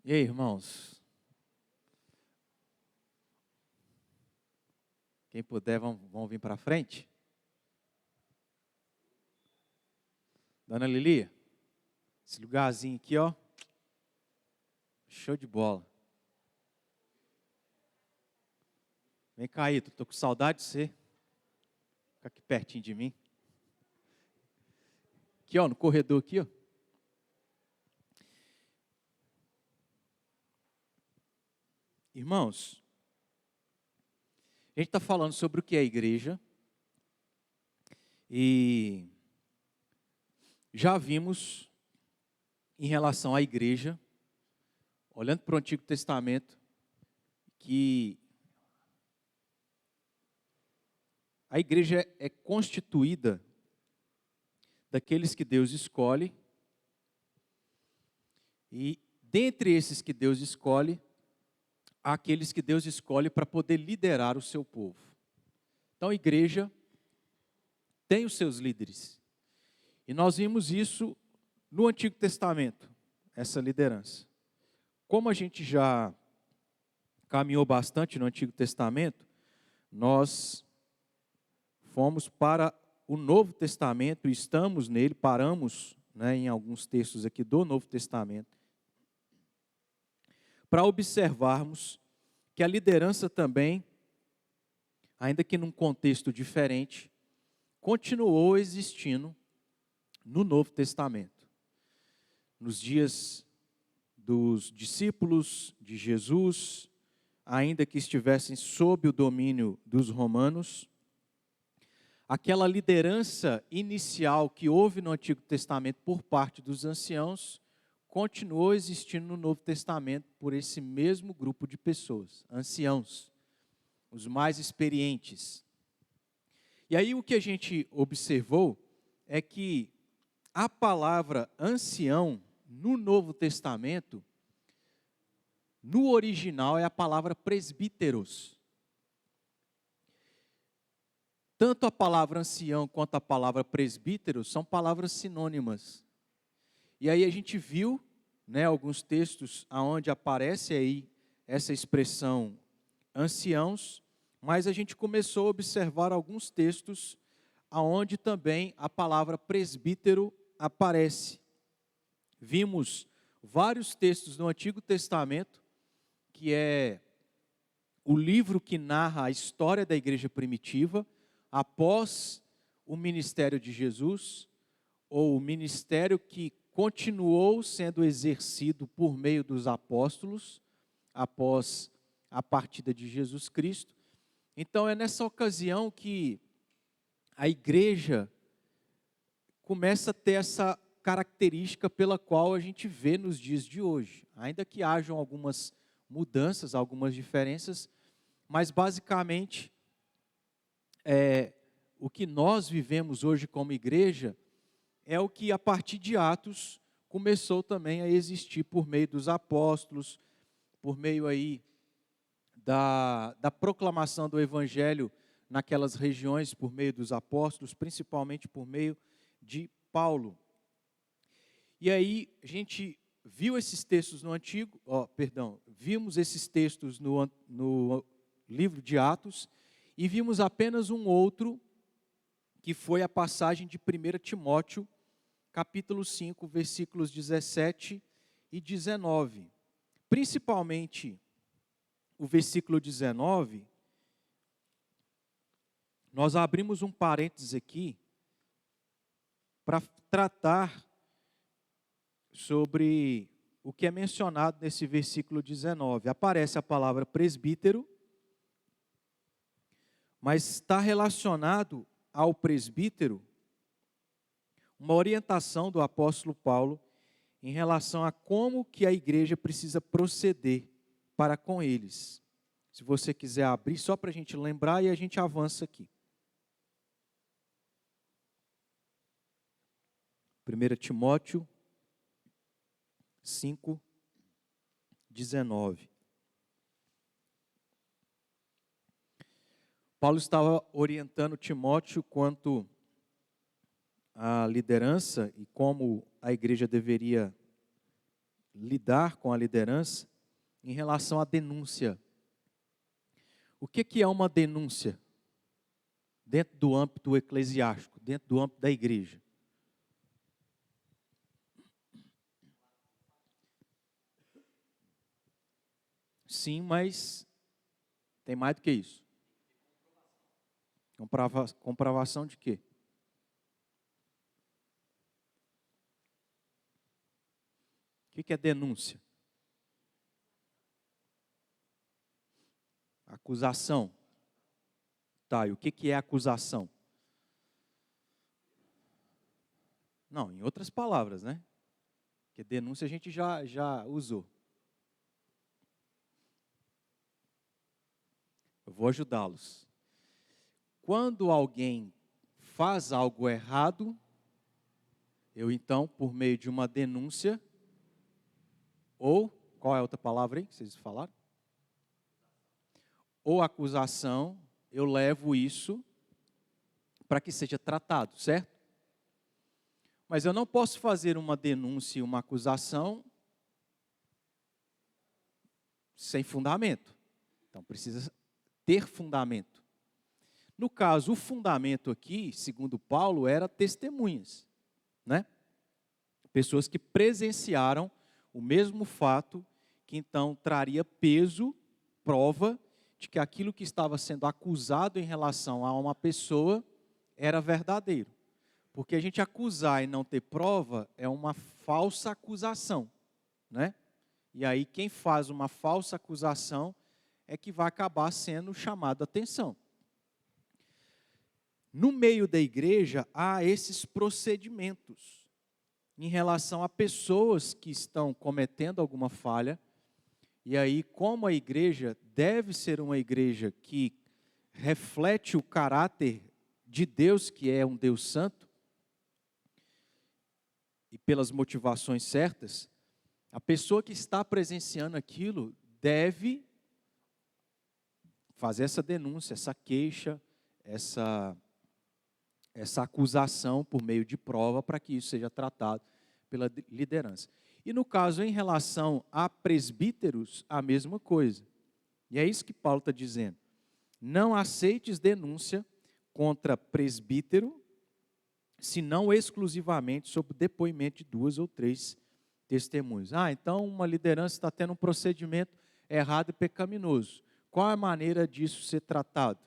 E aí, irmãos? Quem puder, vão vir para frente. Dona Lili, esse lugarzinho aqui, ó, show de bola. Vem cá, Ito, tô com saudade de você. Fica aqui pertinho de mim. Aqui, ó, no corredor aqui, ó. Irmãos, a gente está falando sobre o que é a igreja. E já vimos, em relação à igreja, olhando para o Antigo Testamento, que a igreja é constituída daqueles que Deus escolhe, e dentre esses que Deus escolhe, há aqueles que Deus escolhe para poder liderar o seu povo. Então a igreja tem os seus líderes, e nós vimos isso no Antigo Testamento, essa liderança. Como a gente já caminhou bastante no Antigo Testamento, nós fomos para o Novo Testamento, estamos nele, paramos, em alguns textos aqui do Novo Testamento, para observarmos que a liderança também, ainda que num contexto diferente, continuou existindo no Novo Testamento. Nos dias dos discípulos de Jesus, ainda que estivessem sob o domínio dos romanos, aquela liderança inicial que houve no Antigo Testamento por parte dos anciãos, continuou existindo no Novo Testamento por esse mesmo grupo de pessoas, anciãos, os mais experientes. E aí o que a gente observou é que a palavra ancião no Novo Testamento, no original é a palavra presbíteros. Tanto a palavra ancião quanto a palavra presbítero são palavras sinônimas. E aí a gente viu, alguns textos onde aparece aí essa expressão anciãos, mas a gente começou a observar alguns textos onde também a palavra presbítero aparece. Vimos vários textos no Antigo Testamento, que é o livro que narra a história da igreja primitiva, após o ministério de Jesus, ou o ministério que continuou sendo exercido por meio dos apóstolos, após a partida de Jesus Cristo. Então é nessa ocasião que a igreja começa a ter essa característica pela qual a gente vê nos dias de hoje. Ainda que hajam algumas mudanças, algumas diferenças, mas basicamente o que nós vivemos hoje como igreja é o que a partir de Atos começou também a existir por meio dos apóstolos, por meio aí da proclamação do evangelho naquelas regiões, por meio dos apóstolos, principalmente por meio de Paulo. E aí a gente viu esses textos vimos esses textos no livro de Atos, e vimos apenas um outro, que foi a passagem de 1 Timóteo, capítulo 5, versículos 17 e 19. Principalmente o versículo 19, nós abrimos um parênteses aqui para tratar sobre o que é mencionado nesse versículo 19. Aparece a palavra presbítero, mas está relacionado ao presbítero uma orientação do apóstolo Paulo em relação a como que a igreja precisa proceder para com eles. Se você quiser abrir, só para a gente lembrar e a gente avança aqui. 1 Timóteo 5, 19. Paulo estava orientando Timóteo quanto à liderança e como a igreja deveria lidar com a liderança em relação à denúncia. O que é uma denúncia? Dentro do âmbito eclesiástico, dentro do âmbito da igreja. Sim, mas tem mais do que isso. Comprovação de quê? O que é denúncia? Acusação. Tá, e o que é acusação? Não, em outras palavras, né? Porque denúncia a gente já usou. Eu vou ajudá-los. Quando alguém faz algo errado, eu então, por meio de uma denúncia, ou, qual é a outra palavra aí que vocês falaram? Ou acusação, eu levo isso para que seja tratado, certo? Mas eu não posso fazer uma denúncia e uma acusação sem fundamento. Então precisa ter fundamento. No caso, o fundamento aqui, segundo Paulo, era testemunhas, né? Pessoas que presenciaram o mesmo fato, que então traria peso, prova, de que aquilo que estava sendo acusado em relação a uma pessoa era verdadeiro. Porque a gente acusar e não ter prova é uma falsa acusação, né? E aí quem faz uma falsa acusação é que vai acabar sendo chamado a atenção. No meio da igreja há esses procedimentos em relação a pessoas que estão cometendo alguma falha. E aí, como a igreja deve ser uma igreja que reflete o caráter de Deus, que é um Deus santo, e pelas motivações certas, a pessoa que está presenciando aquilo deve fazer essa denúncia, essa queixa, essa acusação por meio de prova para que isso seja tratado pela liderança. E no caso, em relação a presbíteros, a mesma coisa. E é isso que Paulo está dizendo. Não aceites denúncia contra presbítero, senão exclusivamente sob o depoimento de 2 ou 3 testemunhos. Então uma liderança está tendo um procedimento errado e pecaminoso. Qual é a maneira disso ser tratado?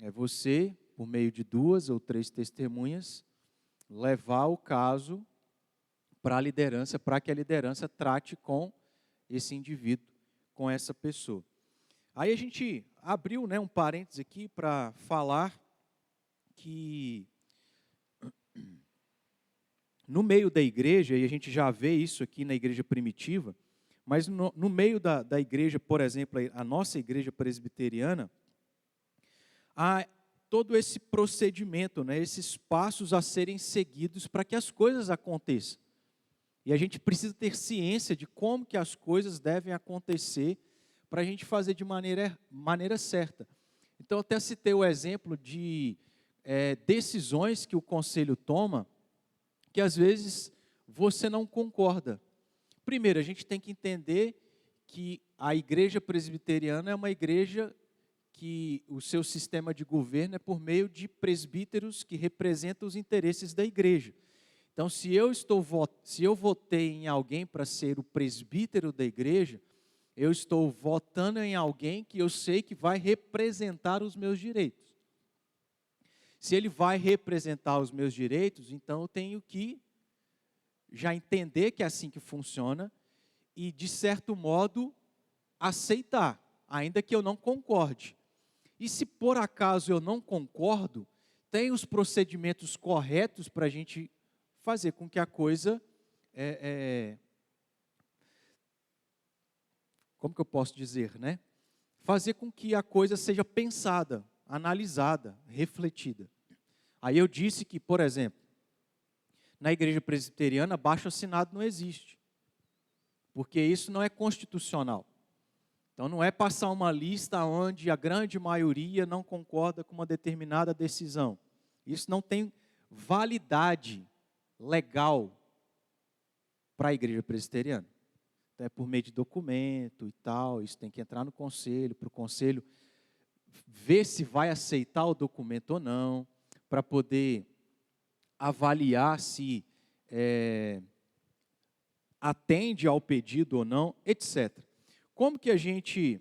É você, por meio de 2 ou 3 testemunhas, levar o caso para a liderança, para que a liderança trate com esse indivíduo, com essa pessoa. Aí a gente abriu, né, um parênteses aqui para falar que no meio da igreja, e a gente já vê isso aqui na igreja primitiva, mas no meio da igreja, por exemplo, a nossa igreja presbiteriana, há todo esse procedimento, né, esses passos a serem seguidos para que as coisas aconteçam. E a gente precisa ter ciência de como que as coisas devem acontecer para a gente fazer de maneira certa. Então, eu até citei o exemplo de decisões que o conselho toma, que às vezes você não concorda. Primeiro, a gente tem que entender que a igreja presbiteriana é uma igreja que o seu sistema de governo é por meio de presbíteros que representam os interesses da igreja. Então, se eu votei em alguém para ser o presbítero da igreja, eu estou votando em alguém que eu sei que vai representar os meus direitos. Se ele vai representar os meus direitos, então eu tenho que já entender que é assim que funciona e, de certo modo, aceitar, ainda que eu não concorde. E se por acaso eu não concordo, tem os procedimentos corretos para a gente fazer com que a coisa, como que eu posso dizer, né? Fazer com que a coisa seja pensada, analisada, refletida. Aí eu disse que, por exemplo, na igreja presbiteriana, abaixo-assinado não existe, porque isso não é constitucional. Então não é passar uma lista onde a grande maioria não concorda com uma determinada decisão. Isso não tem validade legal para a igreja presbiteriana. Então, é por meio de documento e tal, isso tem que entrar no conselho, para o conselho ver se vai aceitar o documento ou não, para poder avaliar se atende ao pedido ou não, etc. Como que a gente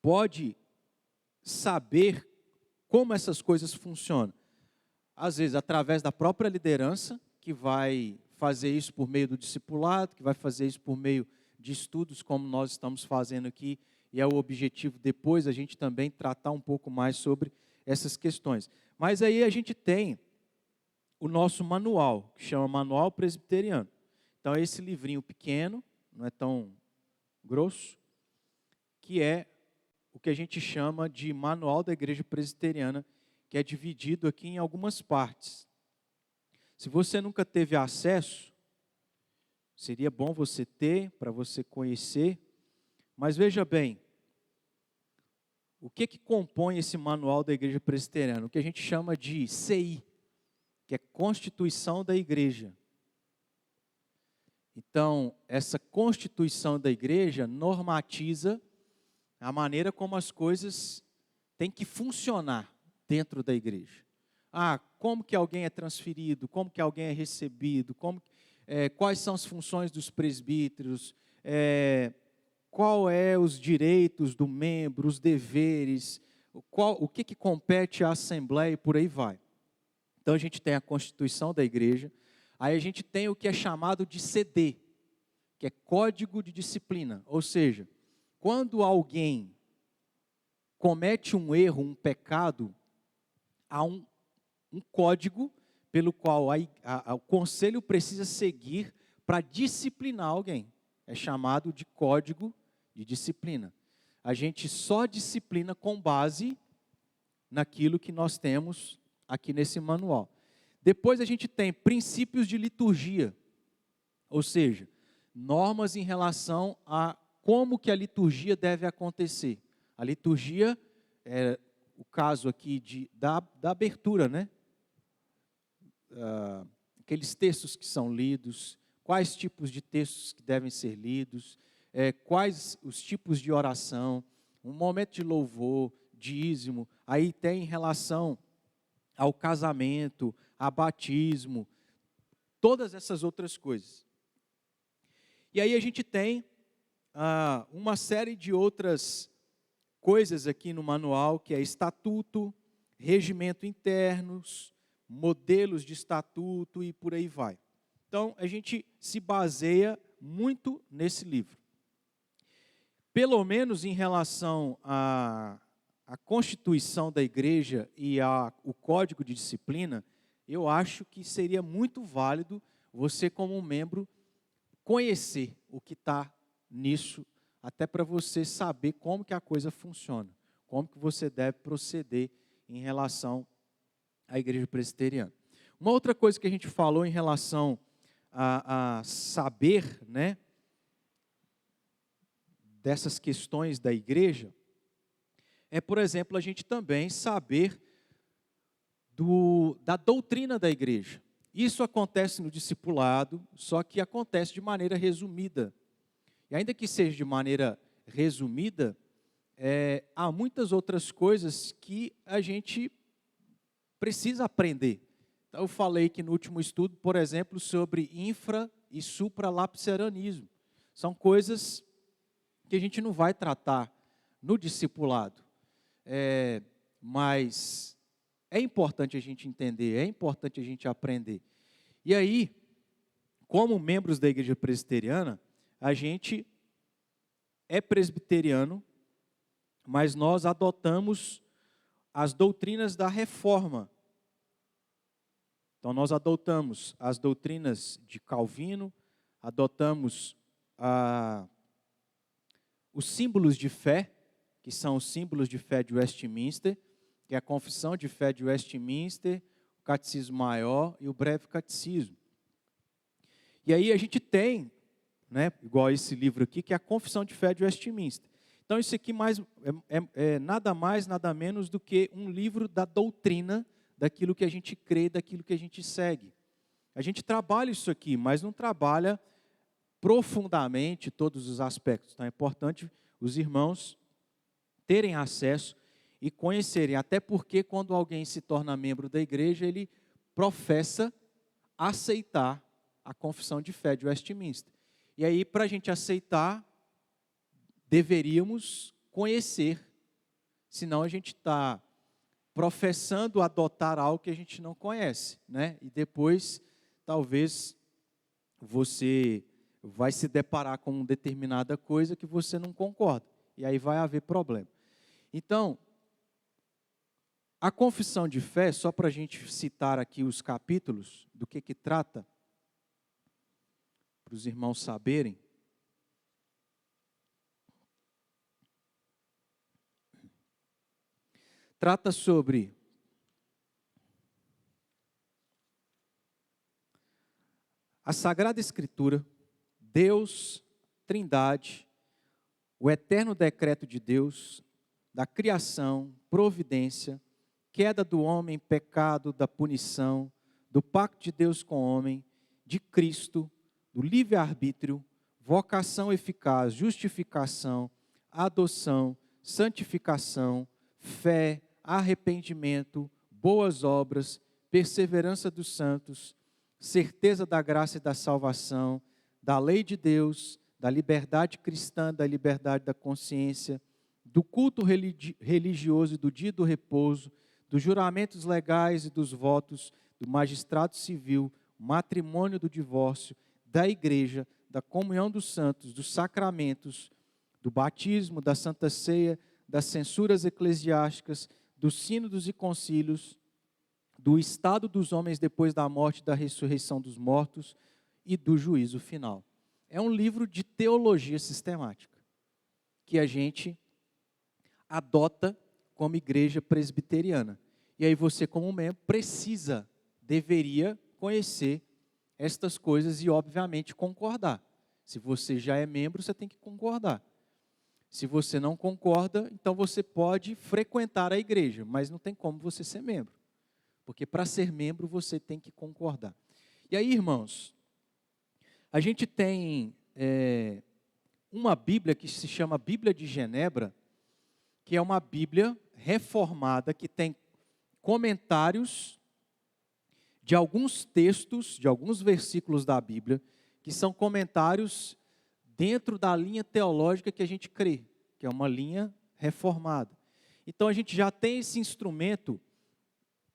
pode saber como essas coisas funcionam? Às vezes, através da própria liderança, que vai fazer isso por meio do discipulado, que vai fazer isso por meio de estudos, como nós estamos fazendo aqui, e é o objetivo depois a gente também tratar um pouco mais sobre essas questões. Mas aí a gente tem o nosso manual, que chama Manual Presbiteriano. Então, é esse livrinho pequeno, não é tão grosso, que é o que a gente chama de Manual da Igreja Presbiteriana, que é dividido aqui em algumas partes. Se você nunca teve acesso, seria bom você ter, para você conhecer, mas veja bem, o que compõe esse Manual da Igreja Presbiteriana? O que a gente chama de CI, que é Constituição da Igreja. Então, essa Constituição da Igreja normatiza a maneira como as coisas têm que funcionar dentro da igreja. Como que alguém é transferido, como que alguém é recebido, quais são as funções dos presbíteros, qual é os direitos do membro, os deveres, o que compete à Assembleia e por aí vai. Então a gente tem a Constituição da Igreja, aí a gente tem o que é chamado de CD, que é Código de Disciplina, ou seja, quando alguém comete um erro, um pecado, há um código pelo qual o conselho precisa seguir para disciplinar alguém. É chamado de Código de Disciplina. A gente só disciplina com base naquilo que nós temos aqui nesse manual. Depois a gente tem princípios de liturgia, ou seja, normas em relação a como que a liturgia deve acontecer. A liturgia é o caso aqui da abertura, né? Aqueles textos que são lidos, quais tipos de textos que devem ser lidos, quais os tipos de oração, um momento de louvor, dízimo, aí tem em relação ao casamento, a batismo, todas essas outras coisas. E aí a gente tem uma série de outras coisas aqui no manual, que é estatuto, regimento internos, modelos de estatuto e por aí vai. Então, a gente se baseia muito nesse livro. Pelo menos em relação à Constituição da Igreja e o Código de Disciplina, eu acho que seria muito válido você, como um membro, conhecer o que está nisso, até para você saber como que a coisa funciona, como que você deve proceder em relação à igreja presbiteriana. Uma outra coisa que a gente falou em relação a saber, né, dessas questões da igreja, é, por exemplo, a gente também saber da doutrina da igreja. Isso acontece no discipulado, só que acontece de maneira resumida. E ainda que seja de maneira resumida, há muitas outras coisas que a gente precisa aprender. Então, eu falei que no último estudo, por exemplo, sobre infra- e supralapsarianismo. São coisas que a gente não vai tratar no discipulado. Mas é importante a gente entender, é importante a gente aprender. E aí, como membros da igreja presbiteriana, a gente é presbiteriano, mas nós adotamos as doutrinas da reforma. Então, nós adotamos as doutrinas de Calvino, adotamos os símbolos de fé, que são os símbolos de fé de Westminster, que é a Confissão de Fé de Westminster, o Catecismo Maior e o Breve Catecismo. E aí a gente tem, né, igual esse livro aqui, que é a Confissão de Fé de Westminster. Então isso aqui é nada mais, nada menos do que um livro da doutrina, daquilo que a gente crê, daquilo que a gente segue. A gente trabalha isso aqui, mas não trabalha profundamente todos os aspectos. Então é importante os irmãos terem acesso e conhecerem, até porque quando alguém se torna membro da igreja, ele professa aceitar a confissão de fé de Westminster. E aí, para a gente aceitar, deveríamos conhecer, senão a gente está professando adotar algo que a gente não conhece, né? E depois, talvez, você vai se deparar com uma determinada coisa que você não concorda, e aí vai haver problema. Então, a confissão de fé, só para a gente citar aqui os capítulos, do que trata, para os irmãos saberem. Trata sobre a Sagrada Escritura, Deus, Trindade, o eterno decreto de Deus, da criação, providência, queda do homem, pecado, da punição, do pacto de Deus com o homem, de Cristo, do livre-arbítrio, vocação eficaz, justificação, adoção, santificação, fé, arrependimento, boas obras, perseverança dos santos, certeza da graça e da salvação, da lei de Deus, da liberdade cristã, da liberdade da consciência, do culto religioso e do dia do repouso, dos juramentos legais e dos votos, do magistrado civil, matrimônio, do divórcio, da igreja, da comunhão dos santos, dos sacramentos, do batismo, da santa ceia, das censuras eclesiásticas, dos sínodos e concílios, do estado dos homens depois da morte e da ressurreição dos mortos e do juízo final. É um livro de teologia sistemática, que a gente adota como igreja presbiteriana. E aí você, como membro, deveria conhecer estas coisas e, obviamente, concordar. Se você já é membro, você tem que concordar. Se você não concorda, então você pode frequentar a igreja, mas não tem como você ser membro. Porque para ser membro, você tem que concordar. E aí, irmãos, a gente tem uma Bíblia que se chama Bíblia de Genebra, que é uma Bíblia reformada, que tem comentários de alguns textos, de alguns versículos da Bíblia, que são comentários dentro da linha teológica que a gente crê, que é uma linha reformada. Então a gente já tem esse instrumento,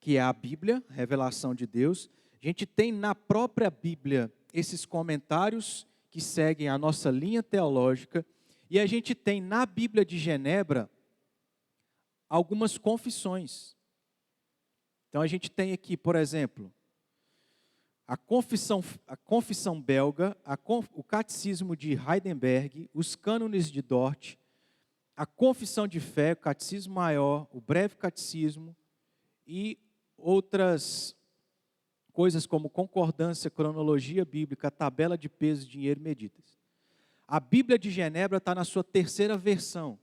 que é a Bíblia, revelação de Deus. A gente tem na própria Bíblia esses comentários que seguem a nossa linha teológica, e a gente tem na Bíblia de Genebra algumas confissões. Então a gente tem aqui, por exemplo, a confissão belga, o catecismo de Heidelberg, os cânones de Dort, a confissão de fé, o catecismo maior, o breve catecismo e outras coisas como concordância, cronologia bíblica, tabela de peso, dinheiro e medidas. A Bíblia de Genebra está na sua terceira versão.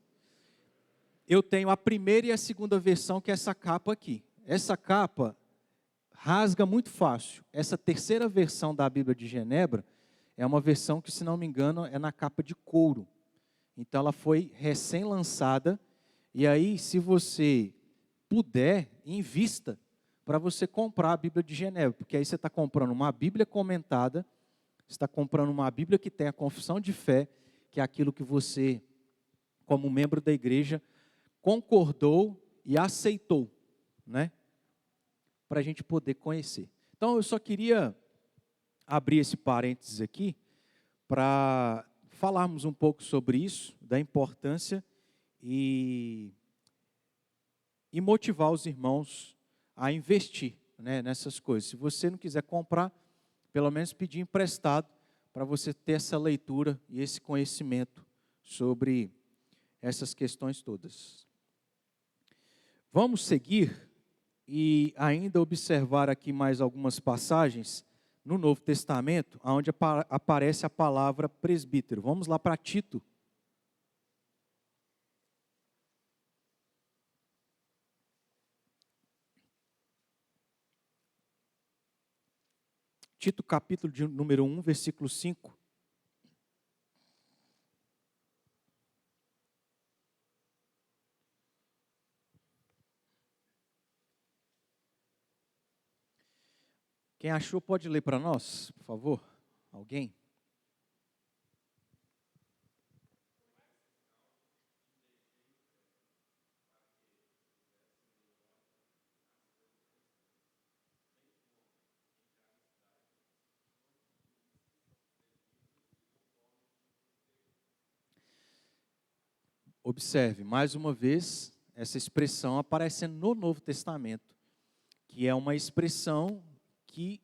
Eu tenho a primeira e a segunda versão, que é essa capa aqui. Essa capa rasga muito fácil. Essa terceira versão da Bíblia de Genebra é uma versão que, se não me engano, é na capa de couro. Então ela foi recém-lançada. E aí, se você puder, invista para você comprar a Bíblia de Genebra. Porque aí você está comprando uma Bíblia comentada, você está comprando uma Bíblia que tem a confissão de fé, que é aquilo que você, como membro da igreja, concordou e aceitou, né? Para a gente poder conhecer. Então, eu só queria abrir esse parênteses aqui para falarmos um pouco sobre isso, da importância e motivar os irmãos a investir, né, nessas coisas. Se você não quiser comprar, pelo menos pedir emprestado para você ter essa leitura e esse conhecimento sobre essas questões todas. Vamos seguir e ainda observar aqui mais algumas passagens no Novo Testamento, onde aparece a palavra presbítero. Vamos lá para Tito. Tito, capítulo de número 1, versículo 5. Quem achou pode ler para nós, por favor? Alguém? Observe, mais uma vez, essa expressão aparecendo no Novo Testamento, que é uma expressão que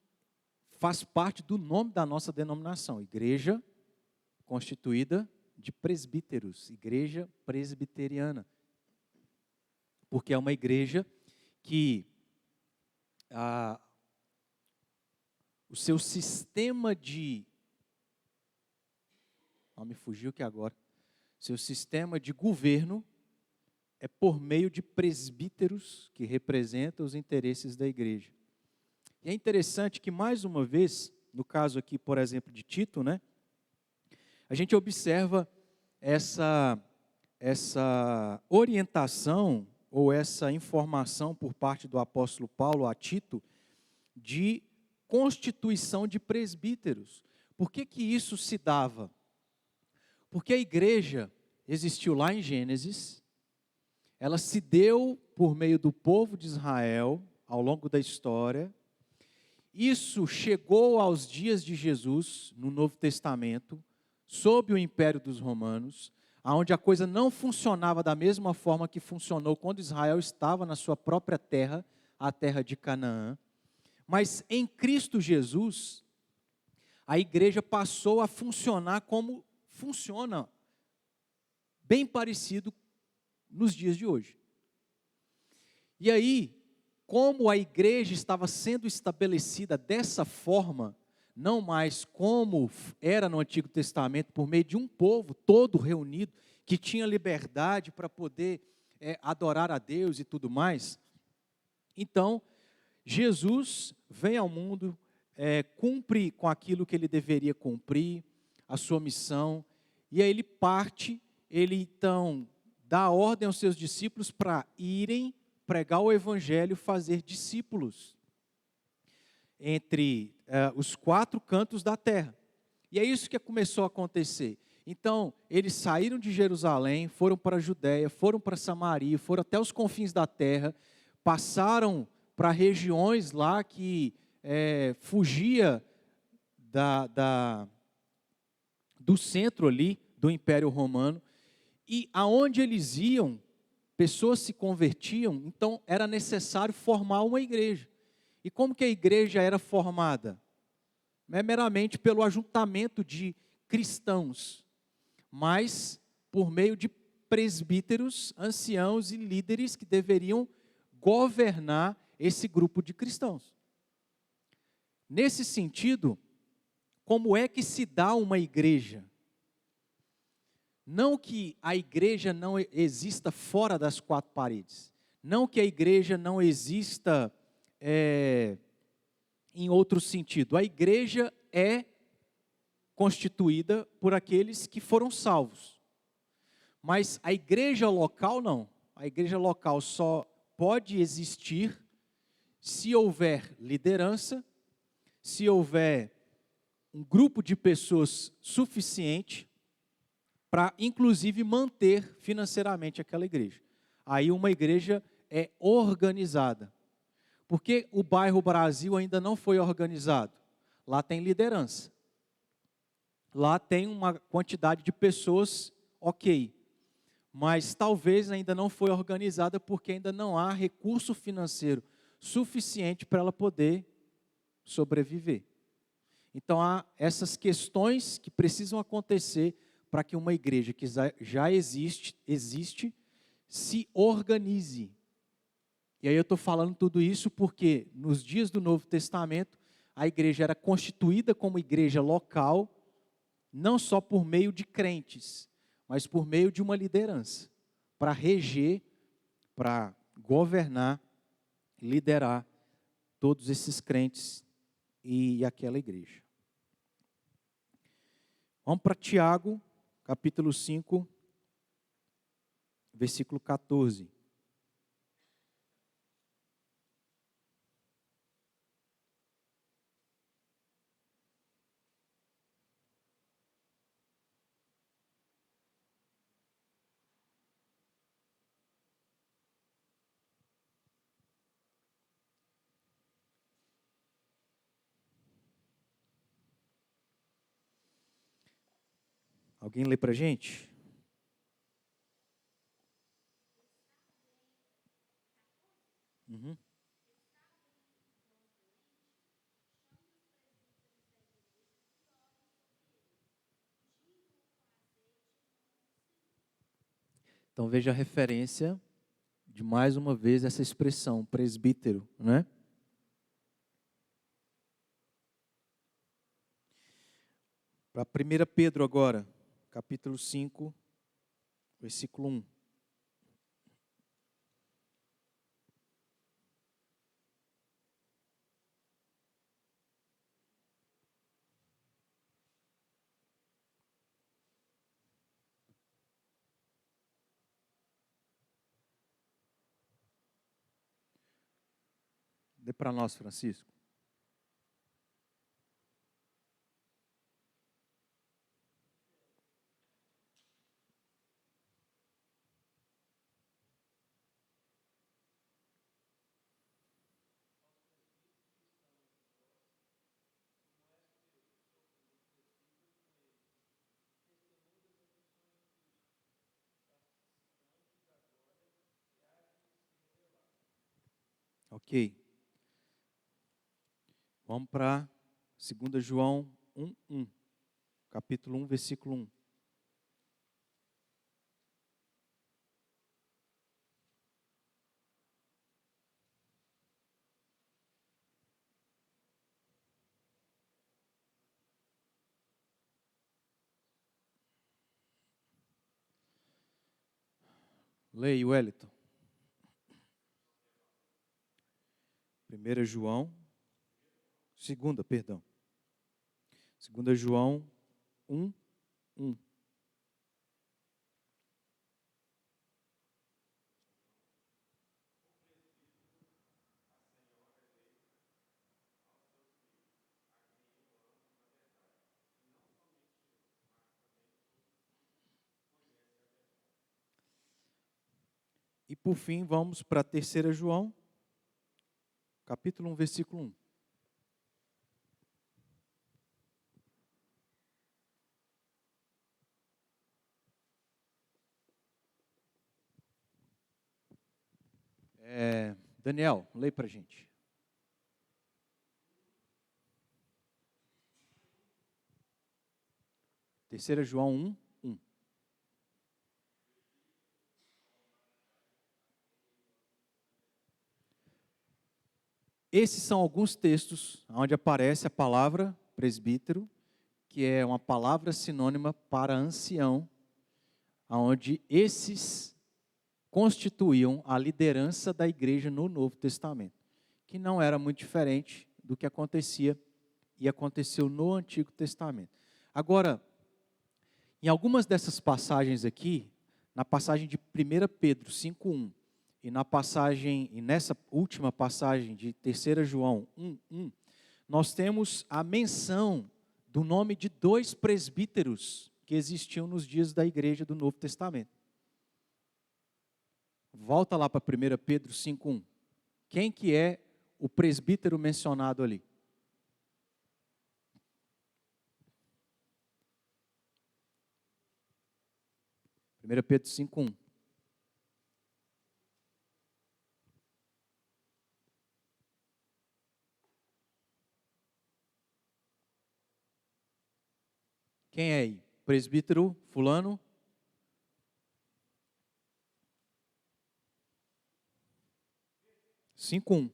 faz parte do nome da nossa denominação, Igreja Constituída de Presbíteros, Igreja Presbiteriana. Porque é uma igreja que o seu sistema de... Não me fugiu que agora. Seu sistema de governo é por meio de presbíteros que representam os interesses da igreja. E é interessante que, mais uma vez, no caso aqui, por exemplo, de Tito, né, a gente observa essa orientação ou essa informação por parte do apóstolo Paulo a Tito de constituição de presbíteros. Por que que isso se dava? Porque a igreja existiu lá em Gênesis, ela se deu por meio do povo de Israel ao longo da história. Isso chegou aos dias de Jesus, no Novo Testamento, sob o império dos romanos, onde a coisa não funcionava da mesma forma que funcionou quando Israel estava na sua própria terra, a terra de Canaã. Mas em Cristo Jesus, a igreja passou a funcionar como funciona, bem parecido nos dias de hoje. E aí, como a igreja estava sendo estabelecida dessa forma, não mais como era no Antigo Testamento, por meio de um povo todo reunido, que tinha liberdade para poder adorar a Deus e tudo mais. Então, Jesus vem ao mundo, cumpre com aquilo que ele deveria cumprir, a sua missão, e aí ele parte, ele então dá ordem aos seus discípulos para irem pregar o evangelho, fazer discípulos entre os quatro cantos da terra. E é isso que começou a acontecer. Então, eles saíram de Jerusalém, foram para a Judéia, foram para Samaria, foram até os confins da terra, passaram para regiões lá que fugia do centro ali, do Império Romano, e aonde eles iam, pessoas se convertiam, então era necessário formar uma igreja. E como que a igreja era formada? Não é meramente pelo ajuntamento de cristãos, mas por meio de presbíteros, anciãos e líderes que deveriam governar esse grupo de cristãos. Nesse sentido, como é que se dá uma igreja? Não que a igreja não exista fora das quatro paredes. Não que a igreja não exista em outro sentido. A igreja é constituída por aqueles que foram salvos. Mas a igreja local não. A igreja local só pode existir se houver liderança, se houver um grupo de pessoas suficiente para, inclusive, manter financeiramente aquela igreja. Aí uma igreja é organizada. Porque o bairro Brasil ainda não foi organizado. Lá tem liderança. Lá tem uma quantidade de pessoas ok. Mas talvez ainda não foi organizada porque ainda não há recurso financeiro suficiente para ela poder sobreviver. Então há essas questões que precisam acontecer para que uma igreja que já existe, se organize. E aí eu estou falando tudo isso porque nos dias do Novo Testamento, a igreja era constituída como igreja local, não só por meio de crentes, mas por meio de uma liderança, para reger, para governar, liderar todos esses crentes e aquela igreja. Vamos para Tiago, capítulo 5, versículo 14. Alguém lê para a gente? Uhum. Então veja a referência de mais uma vez essa expressão, presbítero, né? Para 1 Pedro agora, capítulo 5, versículo 1. Dê para nós, Francisco. Ok. Vamos para 2 João 1:1. Capítulo 1, versículo 1. Leia, Wellington. 1 João, perdão. 2 João 1:1. E por fim, vamos para 3 João, capítulo 1, versículo 1. Daniel, leia para a gente. Terceira João 1:1. Esses são alguns textos onde aparece a palavra presbítero, que é uma palavra sinônima para ancião, onde esses constituíam a liderança da igreja no Novo Testamento, que não era muito diferente do que acontecia e aconteceu no Antigo Testamento. Agora, em algumas dessas passagens aqui, na passagem de 1 Pedro 5:1 e nessa última passagem de 3 João 1:1, nós temos a menção do nome de 2 presbíteros que existiam nos dias da igreja do Novo Testamento. Volta lá para 1 Pedro 5:1. Quem que é o presbítero mencionado ali? Primeira Pedro 5:1. Quem é aí? Presbítero fulano? Cinco um.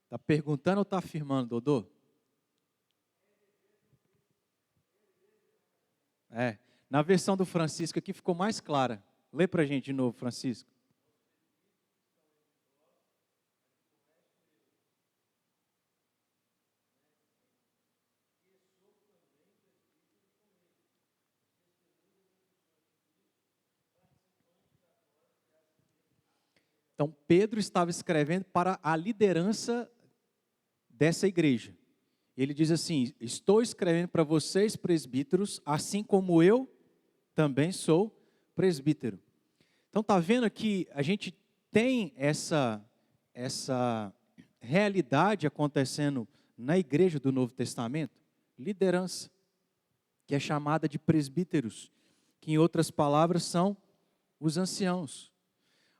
Está perguntando ou está afirmando, Dodô? Na versão do Francisco aqui ficou mais clara. Lê para a gente de novo, Francisco. Então, Pedro estava escrevendo para a liderança dessa igreja. Ele diz assim: estou escrevendo para vocês, presbíteros, assim como eu também sou presbítero. Então, está vendo que a gente tem essa realidade acontecendo na igreja do Novo Testamento? liderança, que é chamada de presbíteros, que em outras palavras são os anciãos.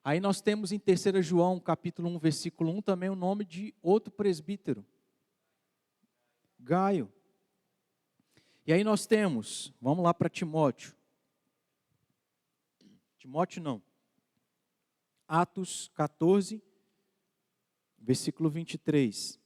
Aí nós temos em 3 João, capítulo 1, versículo 1, também o nome de outro presbítero, Gaio. E aí nós temos, vamos lá para Timóteo. Timóteo não. Atos 14, versículo 23.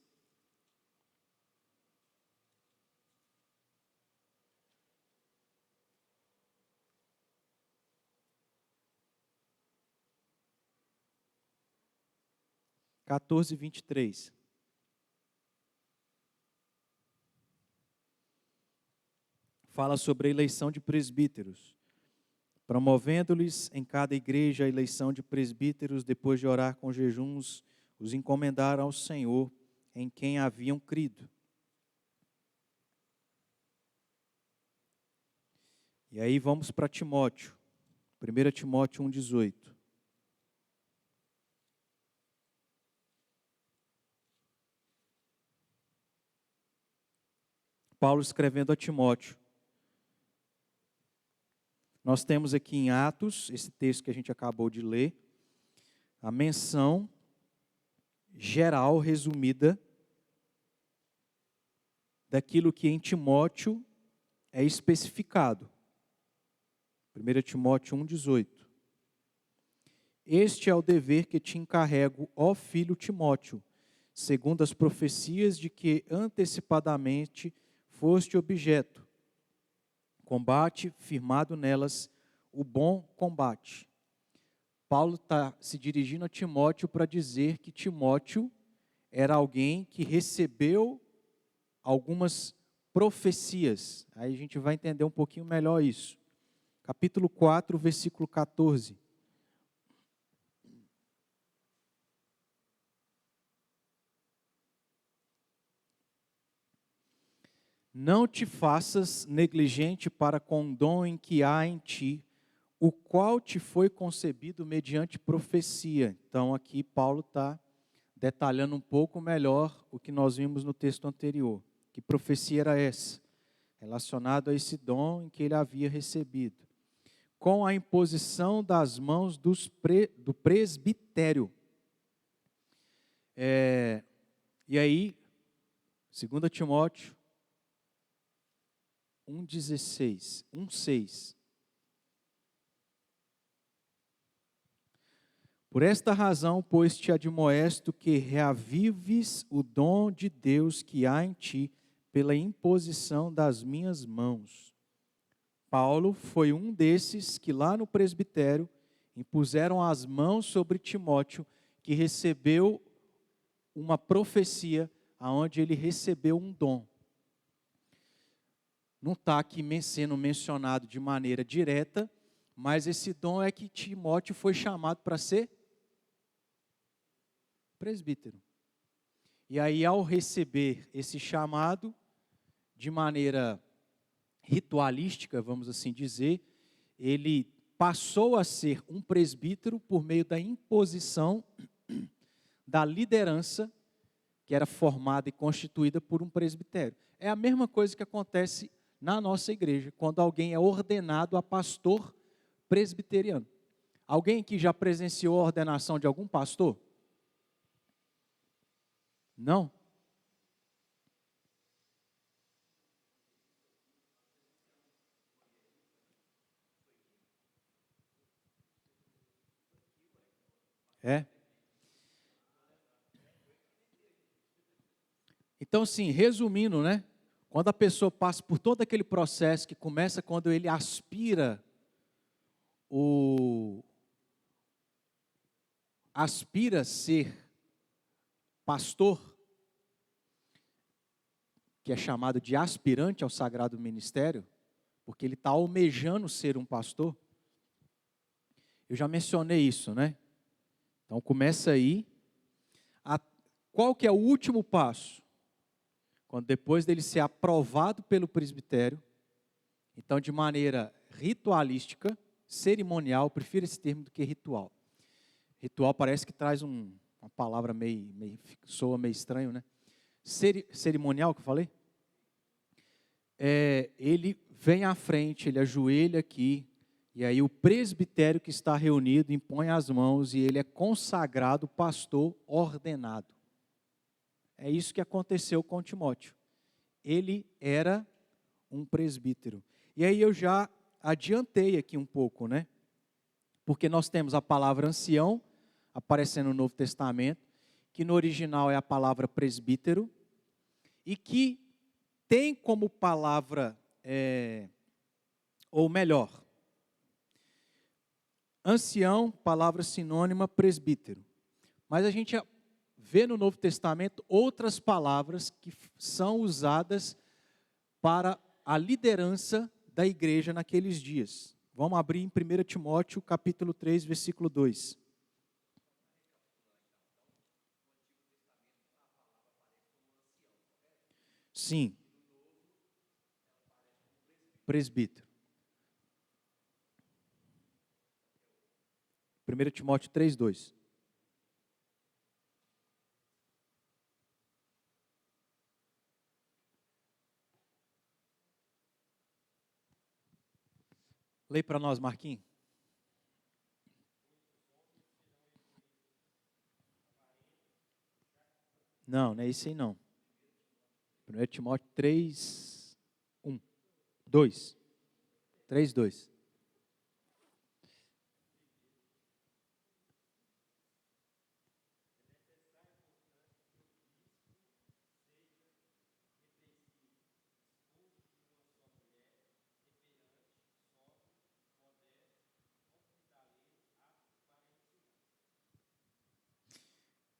Quatorze, 23. Fala sobre a eleição de presbíteros, promovendo-lhes em cada igreja a eleição de presbíteros, depois de orar com jejuns, os encomendaram ao Senhor, em quem haviam crido. E aí vamos para Timóteo, 1 Timóteo 1,18. Paulo escrevendo a Timóteo. Nós temos aqui em Atos, esse texto que a gente acabou de ler, a menção geral, resumida, daquilo que em Timóteo é especificado. 1 Timóteo 1,18. Este é o dever que te encarrego, ó filho Timóteo, segundo as profecias de que antecipadamente foste objeto. Combate, firmado nelas, o bom combate. Paulo está se dirigindo a Timóteo para dizer que Timóteo era alguém que recebeu algumas profecias. Aí a gente vai entender um pouquinho melhor isso. Capítulo 4, versículo 14. Não te faças negligente para com o dom em que há em ti, o qual te foi concebido mediante profecia. Então aqui Paulo está detalhando um pouco melhor o que nós vimos no texto anterior. Que profecia era essa? Relacionado a esse dom em que ele havia recebido. Com a imposição das mãos do presbitério. E aí, 2 Timóteo 1,16, 1,6. Por esta razão, pois, te admoesto que reavives o dom de Deus que há em ti, pela imposição das minhas mãos. Paulo foi um desses que lá no presbitério impuseram as mãos sobre Timóteo, que recebeu uma profecia, aonde ele recebeu um dom. Não está aqui sendo mencionado de maneira direta, mas esse dom é que Timóteo foi chamado para ser presbítero. E aí, ao receber esse chamado, de maneira ritualística, vamos assim dizer, ele passou a ser um presbítero por meio da imposição da liderança, que era formada e constituída por um presbitério. É a mesma coisa que acontece na nossa igreja, quando alguém é ordenado a pastor presbiteriano. Alguém que já presenciou a ordenação de algum pastor? Não? É? Então, sim, resumindo, né? Quando a pessoa passa por todo aquele processo que começa quando ele aspira a ser pastor, que é chamado de aspirante ao sagrado ministério, porque ele está almejando ser um pastor. Eu já mencionei isso, né? Então começa aí. Qual que é o último passo? Quando depois dele ser aprovado pelo presbitério, então de maneira ritualística, cerimonial, prefiro esse termo do que ritual. Ritual parece que traz uma palavra soa meio estranho, né? Cerimonial que eu falei? ele vem à frente, ele ajoelha aqui, e aí o presbitério que está reunido impõe as mãos e ele é consagrado pastor ordenado. É isso que aconteceu com Timóteo. Ele era um presbítero. E aí eu já adiantei aqui um pouco, né? Porque nós temos a palavra ancião, aparecendo no Novo Testamento, que no original é a palavra presbítero, e que tem como palavra, ou melhor, ancião, palavra sinônima, presbítero. Mas a gente vê no Novo Testamento outras palavras que são usadas para a liderança da igreja naqueles dias. Vamos abrir em 1 Timóteo, capítulo 3, versículo 2. Sim. Presbítero. 1 Timóteo 3, 2. Lê para nós, Marquinhos. Não, não é isso aí não. 1 Timóteo 3, 1, 2. 3, 2.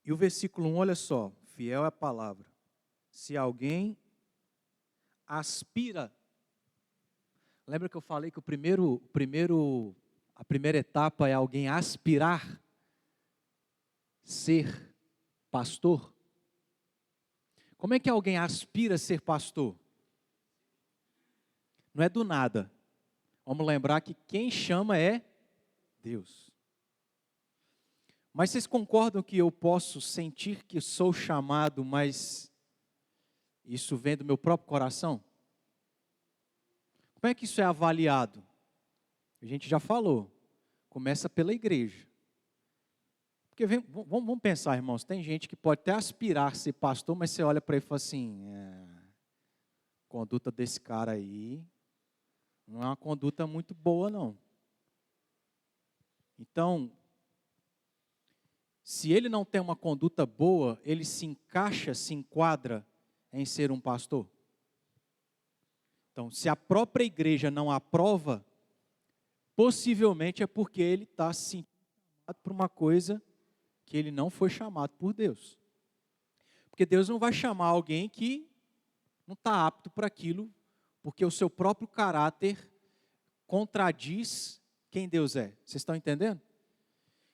E o versículo 1, olha só, fiel é a palavra. Se alguém aspira, lembra que eu falei que a primeira etapa é alguém aspirar ser pastor? Como é que alguém aspira a ser pastor? Não é do nada. Vamos lembrar que quem chama é Deus. Mas vocês concordam que eu posso sentir que sou chamado, mas isso vem do meu próprio coração? Como é que isso é avaliado? A gente já falou. Começa pela igreja. Porque vamos pensar, irmãos, tem gente que pode até aspirar a ser pastor, mas você olha para ele e fala assim, a conduta desse cara aí não é uma conduta muito boa, não. Então, se ele não tem uma conduta boa, ele se encaixa, se enquadra em ser um pastor? Então, se a própria igreja não aprova, possivelmente é porque ele está se sentindo chamado por uma coisa que ele não foi chamado por Deus. Porque Deus não vai chamar alguém que não está apto para aquilo, porque o seu próprio caráter contradiz quem Deus é. Vocês estão entendendo?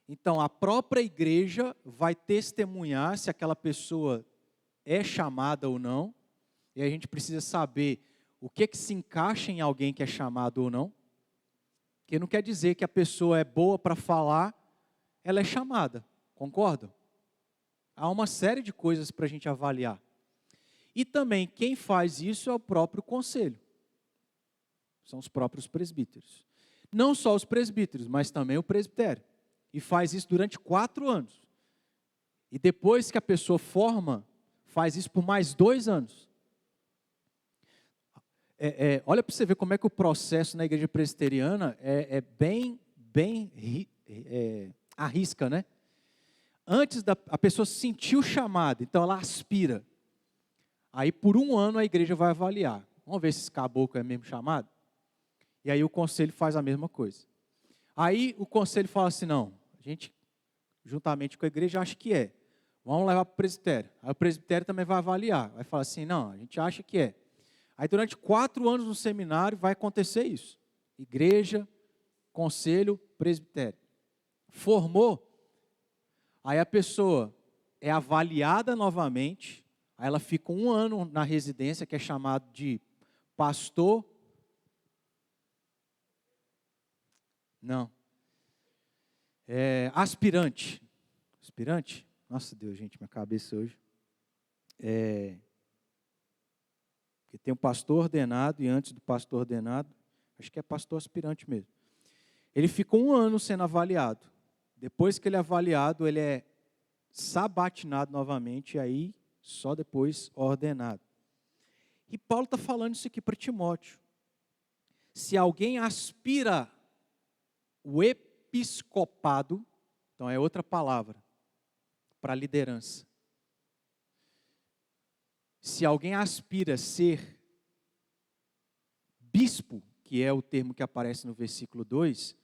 Então, a própria igreja vai testemunhar se aquela pessoa é chamada ou não, e a gente precisa saber o que se encaixa em alguém que é chamado ou não, porque não quer dizer que a pessoa é boa para falar, ela é chamada, concordam? Há uma série de coisas para a gente avaliar. E também quem faz isso é o próprio conselho, são os próprios presbíteros. Não só os presbíteros, mas também o presbitério. E faz isso durante 4 anos. E depois que a pessoa forma, faz isso por mais 2 anos. Olha para você ver como é que o processo na igreja presbiteriana é bem arrisca, né? Antes a pessoa sentir o chamado, então ela aspira. Aí por 1 ano a igreja vai avaliar. Vamos ver se esse caboclo é mesmo chamado? E aí o conselho faz a mesma coisa. Aí o conselho fala assim, não, a gente, juntamente com a igreja, acha que é. Vamos levar para o presbitério. Aí o presbitério também vai avaliar. Vai falar assim, não, a gente acha que é. Aí durante 4 anos no seminário vai acontecer isso. Igreja, conselho, presbitério. Formou, aí a pessoa é avaliada novamente, aí ela fica 1 ano na residência, que é chamado de pastor. Não. Aspirante. Aspirante? Nossa Deus, gente, minha cabeça hoje. Porque tem um pastor ordenado e antes do pastor ordenado, acho que é pastor aspirante mesmo. Ele ficou 1 ano sendo avaliado. Depois que ele é avaliado, ele é sabatinado novamente e aí só depois ordenado. E Paulo está falando isso aqui para Timóteo. Se alguém aspira o episcopado, então é outra palavra para liderança. Se alguém aspira a ser bispo, que é o termo que aparece no versículo 2,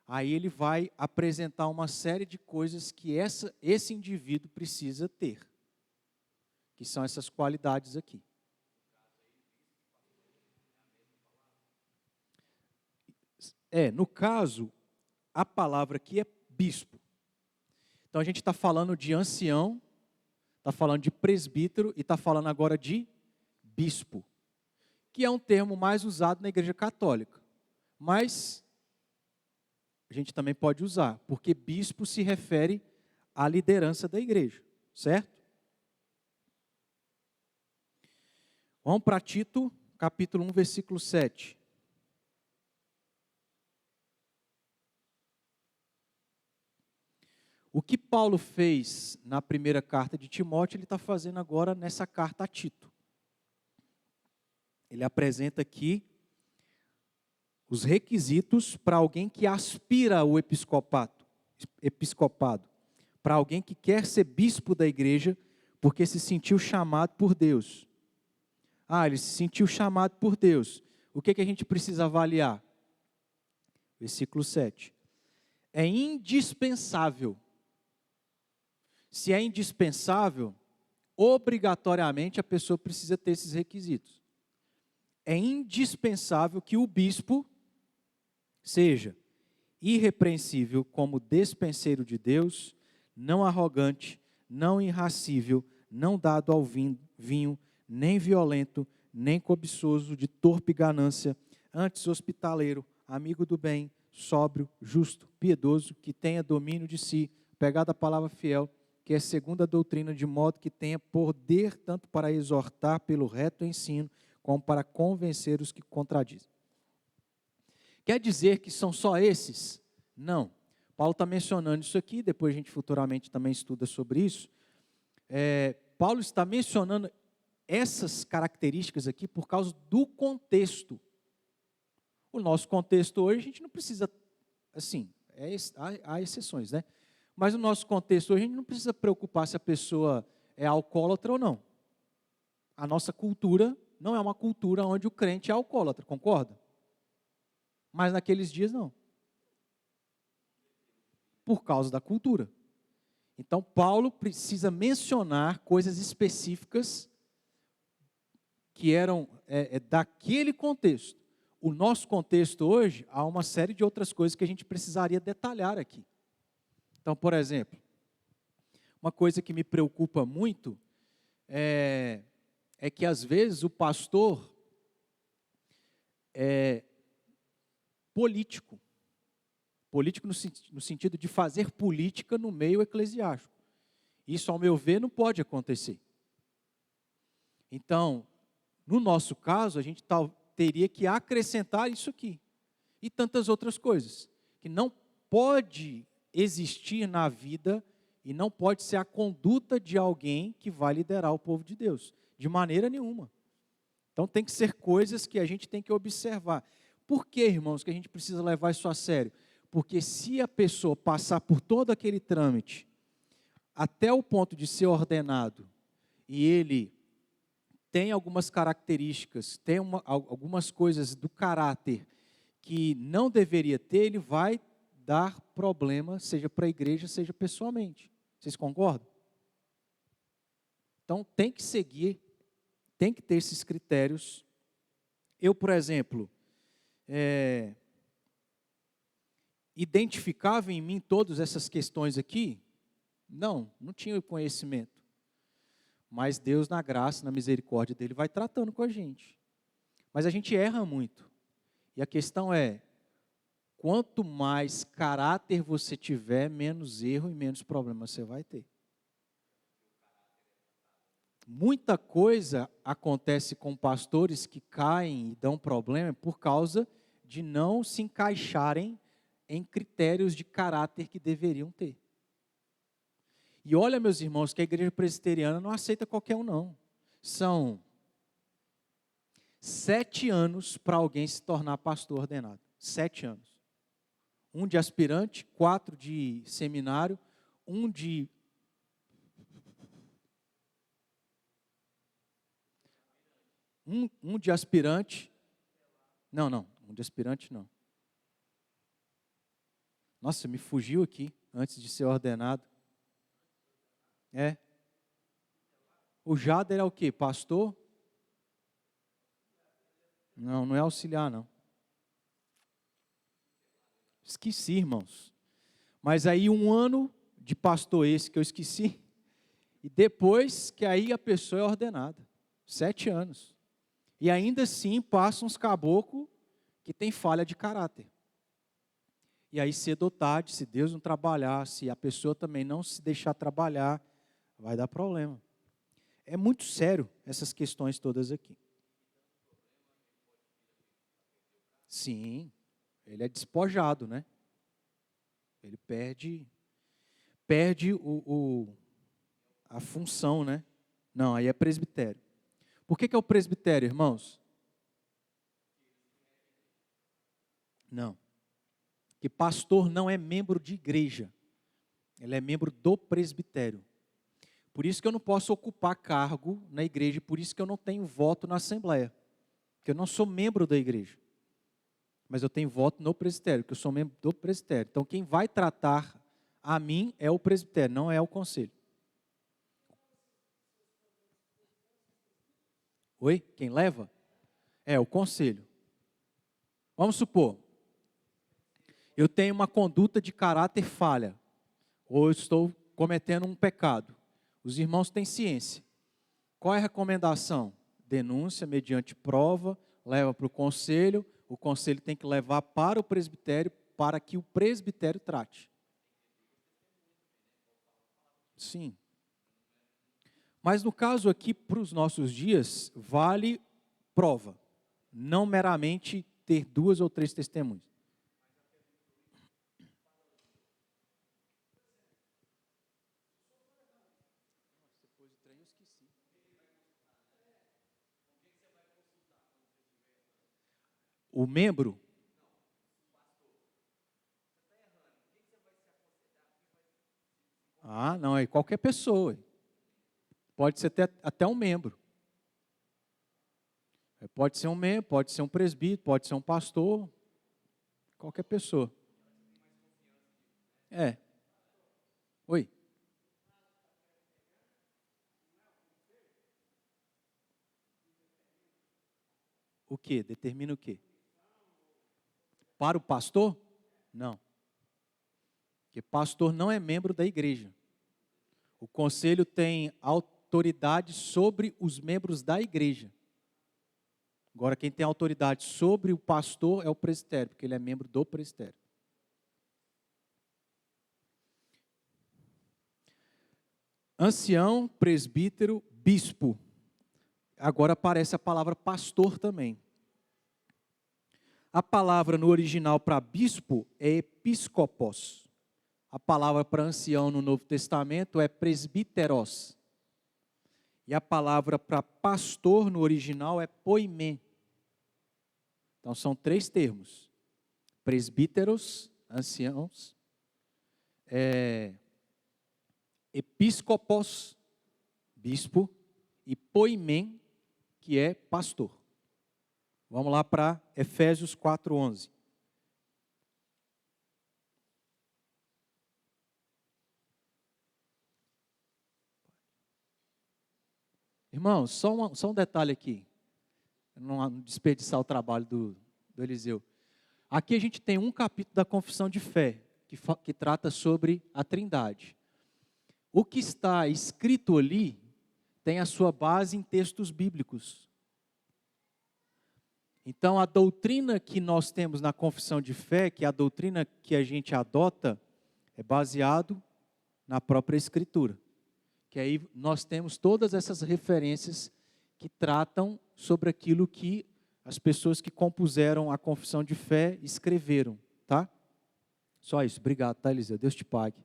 aí ele vai apresentar uma série de coisas que esse indivíduo precisa ter, que são essas qualidades aqui. No caso, a palavra aqui é bispo. Então a gente está falando de ancião, está falando de presbítero e está falando agora de bispo, que é um termo mais usado na Igreja Católica. Mas a gente também pode usar, porque bispo se refere à liderança da igreja, certo? Vamos para Tito, capítulo 1, versículo 7. O que Paulo fez na primeira carta de Timóteo, ele está fazendo agora nessa carta a Tito. Ele apresenta aqui os requisitos para alguém que aspira ao episcopado, para alguém que quer ser bispo da igreja, porque se sentiu chamado por Deus. Ele se sentiu chamado por Deus. O que a gente precisa avaliar? Versículo 7. É indispensável. Se é indispensável, obrigatoriamente a pessoa precisa ter esses requisitos. É indispensável que o bispo seja irrepreensível como despenseiro de Deus, não arrogante, não irracível, não dado ao vinho, nem violento, nem cobiçoso, de torpe ganância, antes hospitaleiro, amigo do bem, sóbrio, justo, piedoso, que tenha domínio de si, pegado à palavra fiel, que é segundo a doutrina, de modo que tenha poder tanto para exortar pelo reto ensino, como para convencer os que contradizem. Quer dizer que são só esses? Não. Paulo está mencionando isso aqui, depois a gente futuramente também estuda sobre isso. Paulo está mencionando essas características aqui por causa do contexto. O nosso contexto hoje, a gente não precisa, assim, há exceções, né? Mas no nosso contexto hoje, a gente não precisa preocupar se a pessoa é alcoólatra ou não. A nossa cultura não é uma cultura onde o crente é alcoólatra, concorda? Mas naqueles dias não. Por causa da cultura. Então, Paulo precisa mencionar coisas específicas que eram daquele contexto. O nosso contexto hoje, há uma série de outras coisas que a gente precisaria detalhar aqui. Então, por exemplo, uma coisa que me preocupa muito é que, às vezes, o pastor é político. Político no sentido de fazer política no meio eclesiástico. Isso, ao meu ver, não pode acontecer. Então, no nosso caso, a gente teria que acrescentar isso aqui. E tantas outras coisas. Que não pode existir na vida e não pode ser a conduta de alguém que vai liderar o povo de Deus. De maneira nenhuma. Então, tem que ser coisas que a gente tem que observar. Por que, irmãos, que a gente precisa levar isso a sério? Porque se a pessoa passar por todo aquele trâmite, até o ponto de ser ordenado, e ele tem algumas características, tem algumas coisas do caráter que não deveria ter, ele vai dar problema, seja para a igreja, seja pessoalmente. Vocês concordam? Então, tem que seguir, tem que ter esses critérios. Eu, por exemplo, identificava em mim todas essas questões aqui? Não tinha o conhecimento. Mas Deus, na graça, na misericórdia dele, vai tratando com a gente. Mas a gente erra muito. E a questão é, quanto mais caráter você tiver, menos erro e menos problema você vai ter. Muita coisa acontece com pastores que caem e dão problema por causa de não se encaixarem em critérios de caráter que deveriam ter. E olha, meus irmãos, que a igreja presbiteriana não aceita qualquer um, não. São 7 anos para alguém se tornar pastor ordenado. 7 anos. 1 de aspirante, 4 de seminário, 1 de... Um de aspirante. Não, 1 de aspirante não. Nossa, me fugiu aqui antes de ser ordenado. É. O Jader é o quê? Pastor? Não, não é auxiliar, não. Esqueci, irmãos. Mas aí 1 ano de pastor esse que eu esqueci. E depois que aí a pessoa é ordenada. 7 anos. E ainda assim passa uns caboclos que tem falha de caráter. E aí cedo ou tarde, se Deus não trabalhar, se a pessoa também não se deixar trabalhar, vai dar problema. É muito sério essas questões todas aqui. Sim, ele é despojado, né? Ele perde a função, né? Não, aí é presbitério. Por que é o presbitério, irmãos? Não. Que pastor não é membro de igreja. Ele é membro do presbitério. Por isso que eu não posso ocupar cargo na igreja, por isso que eu não tenho voto na assembleia. Porque eu não sou membro da igreja. Mas eu tenho voto no presbitério, porque eu sou membro do presbitério. Então quem vai tratar a mim é o presbitério, não é o conselho. Oi? Quem leva? É o conselho. Vamos supor, eu tenho uma conduta de caráter falha, ou eu estou cometendo um pecado. Os irmãos têm ciência. Qual é a recomendação? Denúncia mediante prova, leva para o conselho tem que levar para o presbitério, para que o presbitério trate. Sim. Mas no caso aqui, para os nossos dias, vale prova, não meramente ter 2 ou 3 testemunhas. O membro, não, é qualquer pessoa. Pode ser até um membro. Pode ser um membro, pode ser um presbítero, pode ser um pastor, qualquer pessoa. É. Oi. O quê? Determina o quê? Para o pastor? Não. Porque pastor não é membro da igreja. O conselho tem autoridade sobre os membros da igreja. Agora, quem tem autoridade sobre o pastor é o presbitério, porque ele é membro do presbitério. Ancião, presbítero, bispo. Agora aparece a palavra pastor também. A palavra no original para bispo é episcopos. A palavra para ancião no Novo Testamento é presbíteros. E a palavra para pastor no original é poimê. Então são 3 termos. Presbíteros, anciãos, episcopos, bispo, e poimê, que é pastor. Vamos lá para Efésios 4:11. Irmãos, só um detalhe aqui, não desperdiçar o trabalho do Eliseu. Aqui a gente tem um capítulo da Confissão de Fé, que trata sobre a Trindade. O que está escrito ali tem a sua base em textos bíblicos. Então, a doutrina que nós temos na Confissão de Fé, que é a doutrina que a gente adota, é baseado na própria Escritura, Que aí nós temos todas essas referências que tratam sobre aquilo que as pessoas que compuseram a confissão de fé escreveram, tá? Só isso. Obrigado, tá, Eliseu? Deus te pague.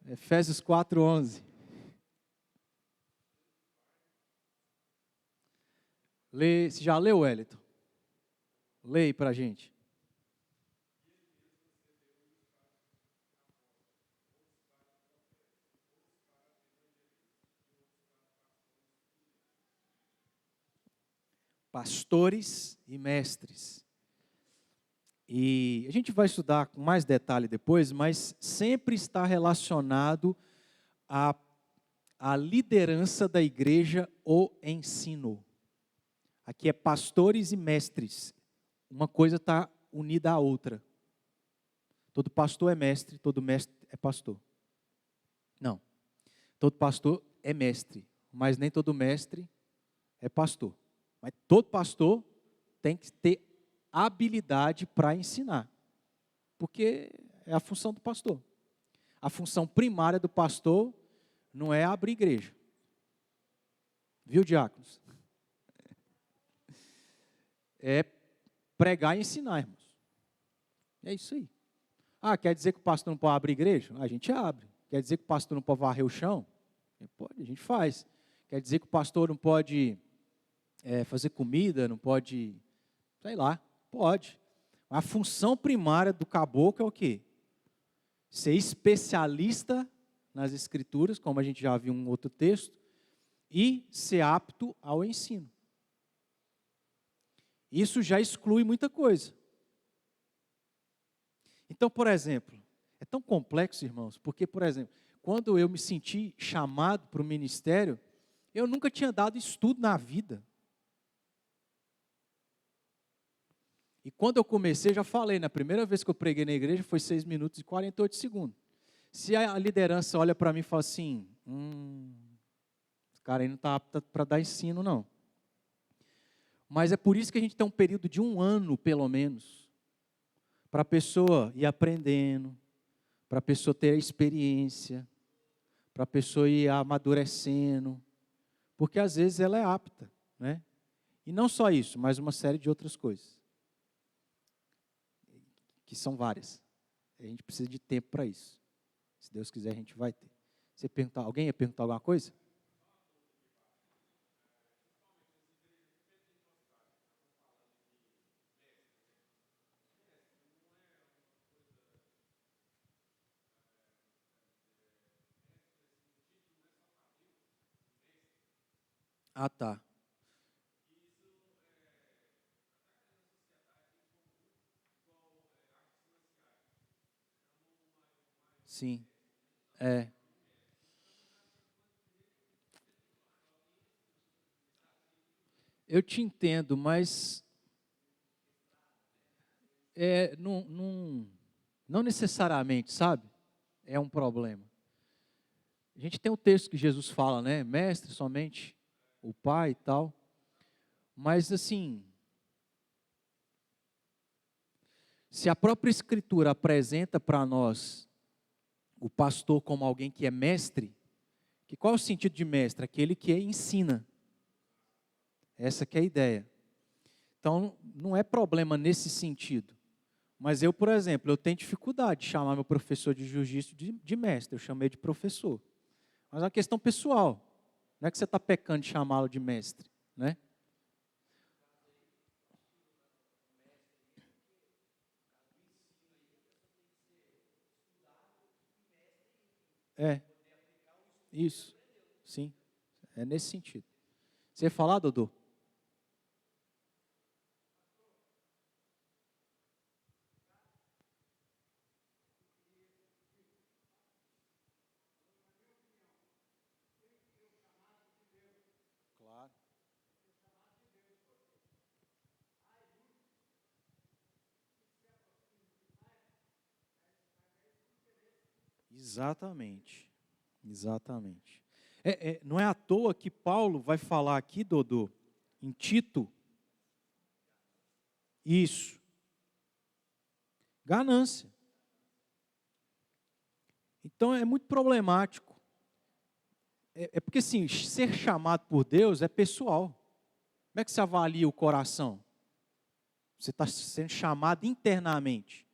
Efésios 4:11. Você já leu, Wellington? Leia para a gente. Pastores e mestres. E a gente vai estudar com mais detalhe depois, mas sempre está relacionado à liderança da igreja ou ensino. Aqui é pastores e mestres. Uma coisa está unida à outra. Todo pastor é mestre, todo mestre é pastor. Não. Todo pastor é mestre, mas nem todo mestre é pastor. Mas todo pastor tem que ter habilidade para ensinar, porque é a função do pastor. A função primária do pastor não é abrir igreja. Viu, diáconos? É pregar e ensinar, irmãos. É isso aí. Ah, quer dizer que o pastor não pode abrir igreja? A gente abre. Quer dizer que o pastor não pode varrer o chão? Pode, a gente faz. Quer dizer que o pastor não pode fazer comida, não pode, sei lá, pode. A função primária do caboclo é o quê? Ser especialista nas escrituras, como a gente já viu em um outro texto, e ser apto ao ensino. Isso já exclui muita coisa. Então, por exemplo, é tão complexo, irmãos, porque, por exemplo, quando eu me senti chamado para o ministério, eu nunca tinha dado estudo na vida. E quando eu comecei, já falei, na primeira vez que eu preguei na igreja, foi 6 minutos e 48 segundos. Se a liderança olha para mim e fala assim, esse cara aí não está apto para dar ensino, não. Mas é por isso que a gente tem um período de 1 ano, pelo menos, para a pessoa ir aprendendo, para a pessoa ter a experiência, para a pessoa ir amadurecendo, porque às vezes ela é apta, né? E não só isso, mas uma série de outras coisas, que são várias. A gente precisa de tempo para isso. Se Deus quiser, a gente vai ter. Alguém ia perguntar alguma coisa? Ah, tá. Sim. É. Eu te entendo, mas não necessariamente, sabe? É um problema. A gente tem um texto que Jesus fala, né? Mestre, somente o Pai e tal. Mas assim, se a própria Escritura apresenta para nós o pastor como alguém que é mestre, que qual é o sentido de mestre? Aquele que ensina. Essa que é a ideia. Então, não é problema nesse sentido. Mas eu, por exemplo, eu tenho dificuldade de chamar meu professor de jiu-jitsu de mestre. Eu chamei de professor. Mas é uma questão pessoal. Não é que você está pecando de chamá-lo de mestre, né? É, isso. Sim, é nesse sentido. Você ia falar, Dodô? Claro. Exatamente. Exatamente. Não é à toa que Paulo vai falar aqui, Dodô, em Tito, isso, ganância. Então é muito problemático. É porque assim, ser chamado por Deus é pessoal. Como é que você avalia o coração? Você está sendo chamado internamente.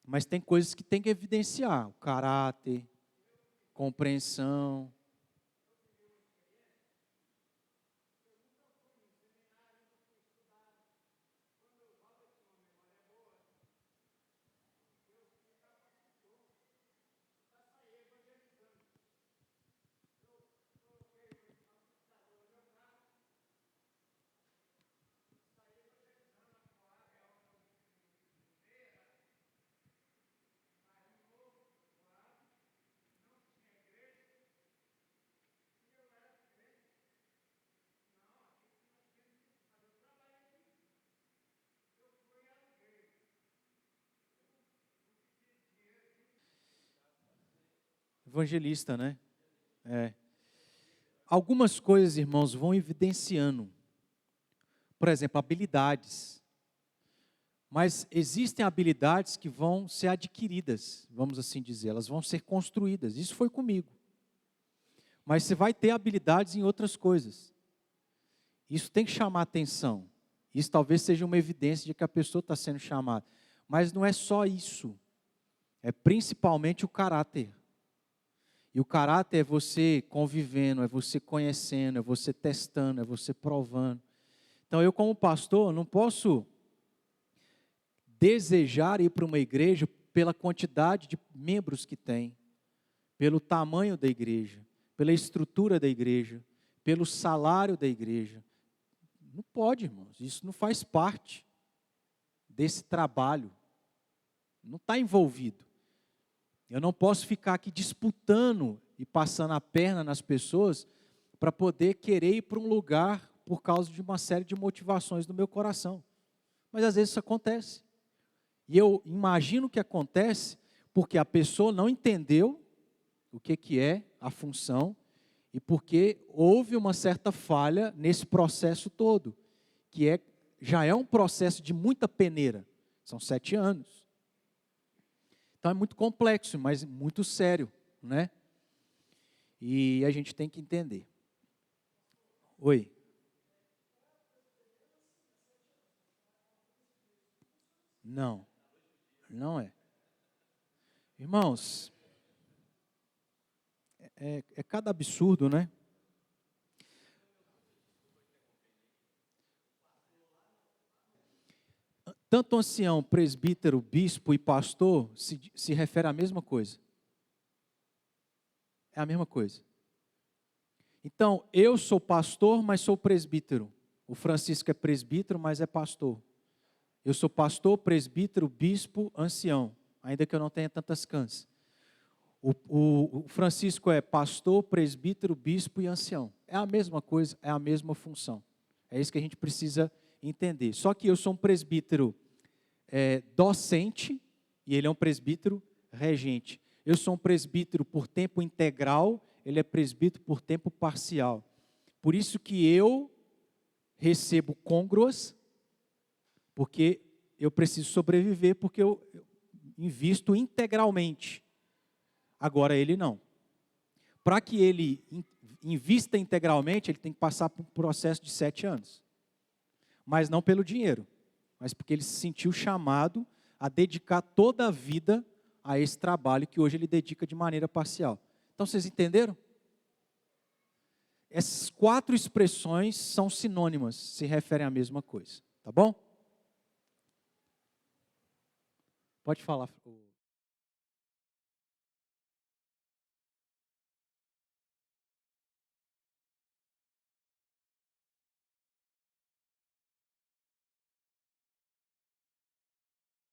Mas tem coisas que tem que evidenciar. O caráter, compreensão. Evangelista, né? É. Algumas coisas, irmãos, vão evidenciando. Por exemplo, habilidades. Mas existem habilidades que vão ser adquiridas, vamos assim dizer, elas vão ser construídas. Isso foi comigo. Mas você vai ter habilidades em outras coisas. Isso tem que chamar atenção. Isso talvez seja uma evidência de que a pessoa está sendo chamada. Mas não é só isso. É principalmente o caráter. E o caráter é você convivendo, é você conhecendo, é você testando, é você provando. Então eu como pastor não posso desejar ir para uma igreja pela quantidade de membros que tem, pelo tamanho da igreja, pela estrutura da igreja, pelo salário da igreja. Não pode, irmãos, isso não faz parte desse trabalho, não está envolvido. Eu não posso ficar aqui disputando e passando a perna nas pessoas para poder querer ir para um lugar por causa de uma série de motivações no meu coração. Mas às vezes isso acontece. E eu imagino que acontece porque a pessoa não entendeu o que é a função e porque houve uma certa falha nesse processo todo, que já é um processo de muita peneira. São 7 anos. Então é muito complexo, mas muito sério, né? E a gente tem que entender. Oi. Não, não é. Irmãos, é cada absurdo, né? Tanto ancião, presbítero, bispo e pastor se refere à mesma coisa. É a mesma coisa. Então, eu sou pastor, mas sou presbítero. O Francisco é presbítero, mas é pastor. Eu sou pastor, presbítero, bispo, ancião, ainda que eu não tenha tantas cães. O Francisco é pastor, presbítero, bispo e ancião. É a mesma coisa, é a mesma função. É isso que a gente precisa entender. Só que eu sou um presbítero docente e ele é um presbítero regente. Eu sou um presbítero por tempo integral, ele é presbítero por tempo parcial. Por isso que eu recebo côngruas, porque eu preciso sobreviver, porque eu invisto integralmente. Agora ele não. Para que ele invista integralmente, ele tem que passar por um processo de 7 anos. Mas não pelo dinheiro, mas porque ele se sentiu chamado a dedicar toda a vida a esse trabalho que hoje ele dedica de maneira parcial. Então vocês entenderam? Essas 4 expressões são sinônimas, se referem à mesma coisa, tá bom? Pode falar.